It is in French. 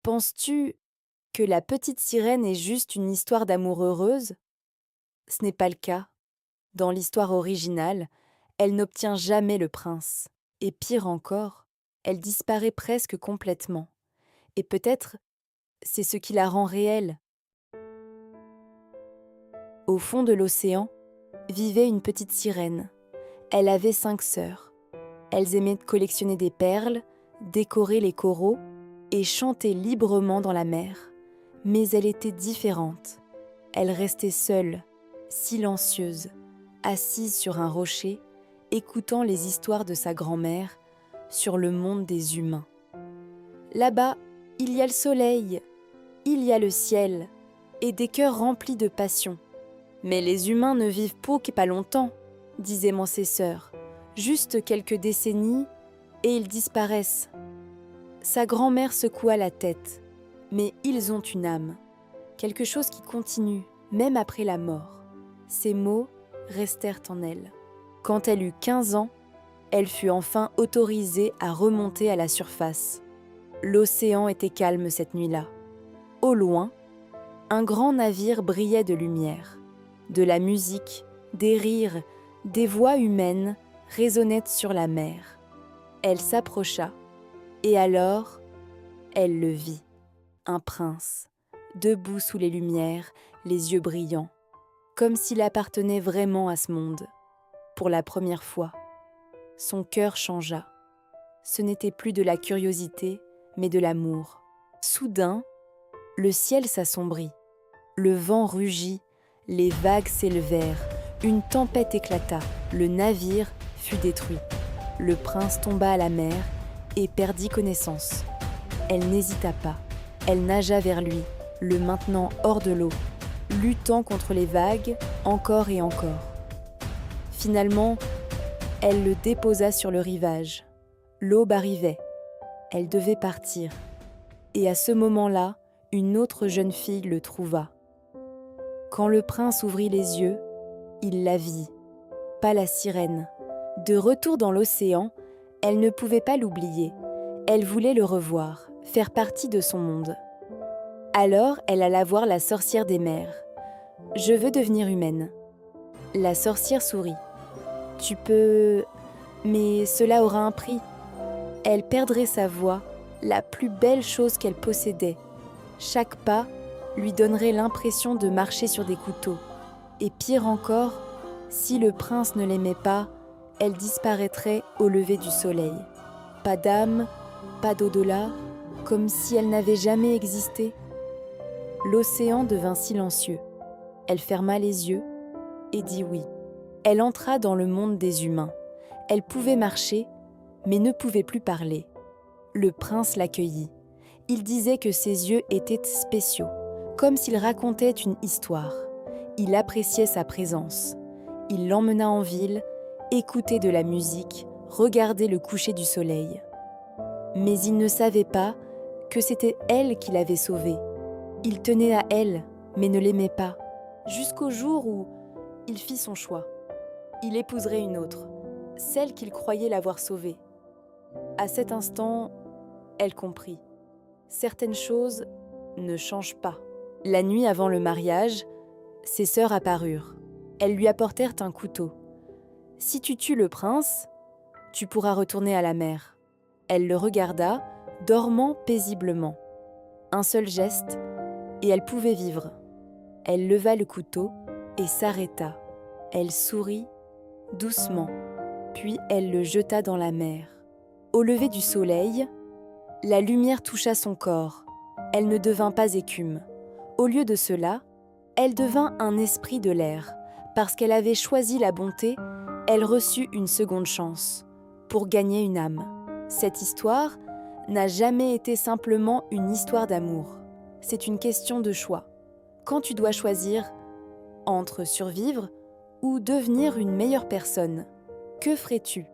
Penses-tu que la petite sirène est juste une histoire d'amour heureuse? Ce n'est pas le cas. Dans l'histoire originale, elle n'obtient jamais le prince. Et pire encore, elle disparaît presque complètement. Et peut-être c'est ce qui la rend réelle. Au fond de l'océan vivait une petite sirène. Elle avait 5 sœurs. Elles aimaient collectionner des perles, décorer les coraux et chanter librement dans la mer. Mais elle était différente. Elle restait seule, silencieuse, assise sur un rocher, écoutant les histoires de sa grand-mère sur le monde des humains. Là-bas, il y a le soleil, il y a le ciel, et des cœurs remplis de passion. Mais les humains ne vivent pas longtemps, disaient ses sœurs. Juste quelques décennies, et ils disparaissent. Sa grand-mère secoua la tête. Mais ils ont une âme, quelque chose qui continue, même après la mort. Ces mots restèrent en elle. Quand elle eut 15 ans, elle fut enfin autorisée à remonter à la surface. L'océan était calme cette nuit-là. Au loin, un grand navire brillait de lumière. De la musique, des rires, des voix humaines résonnaient sur la mer. Elle s'approcha, et alors, elle le vit. Un prince, debout sous les lumières, les yeux brillants, comme s'il appartenait vraiment à ce monde. Pour la première fois, son cœur changea. Ce n'était plus de la curiosité, mais de l'amour. Soudain, le ciel s'assombrit, le vent rugit, les vagues s'élevèrent, une tempête éclata, le navire fut détruit. Le prince tomba à la mer et perdit connaissance. Elle n'hésita pas. Elle nagea vers lui, le maintenant hors de l'eau, luttant contre les vagues encore et encore. Finalement, elle le déposa sur le rivage. L'aube arrivait. Elle devait partir. Et à ce moment-là, une autre jeune fille le trouva. Quand le prince ouvrit les yeux, il la vit. Pas la sirène. De retour dans l'océan, elle ne pouvait pas l'oublier. Elle voulait le revoir, faire partie de son monde. Alors, elle alla voir la sorcière des mers. « Je veux devenir humaine. » La sorcière sourit. « Tu peux... mais cela aura un prix. » Elle perdrait sa voix, la plus belle chose qu'elle possédait. Chaque pas lui donnerait l'impression de marcher sur des couteaux. Et pire encore, si le prince ne l'aimait pas, elle disparaîtrait au lever du soleil. Pas d'âme, pas d'au-delà, comme si elle n'avait jamais existé. L'océan devint silencieux. Elle ferma les yeux et dit oui. Elle entra dans le monde des humains. Elle pouvait marcher, mais ne pouvait plus parler. Le prince l'accueillit. Il disait que ses yeux étaient spéciaux, comme s'il racontait une histoire. Il appréciait sa présence. Il l'emmena en ville, écouter de la musique, regarder le coucher du soleil. Mais il ne savait pas que c'était elle qui l'avait sauvé. Il tenait à elle, mais ne l'aimait pas, jusqu'au jour où il fit son choix. Il épouserait une autre, celle qu'il croyait l'avoir sauvée. À cet instant, elle comprit. Certaines choses ne changent pas. La nuit avant le mariage, ses sœurs apparurent. Elles lui apportèrent un couteau. « Si tu tues le prince, tu pourras retourner à la mer. » Elle le regarda, dormant paisiblement. Un seul geste, et elle pouvait vivre. Elle leva le couteau et s'arrêta. Elle sourit doucement, puis elle le jeta dans la mer. Au lever du soleil, la lumière toucha son corps. Elle ne devint pas écume. Au lieu de cela, elle devint un esprit de l'air. Parce qu'elle avait choisi la bonté, elle reçut une seconde chance pour gagner une âme. Cette histoire n'a jamais été simplement une histoire d'amour. C'est une question de choix. Quand tu dois choisir entre survivre ou devenir une meilleure personne, que ferais-tu ?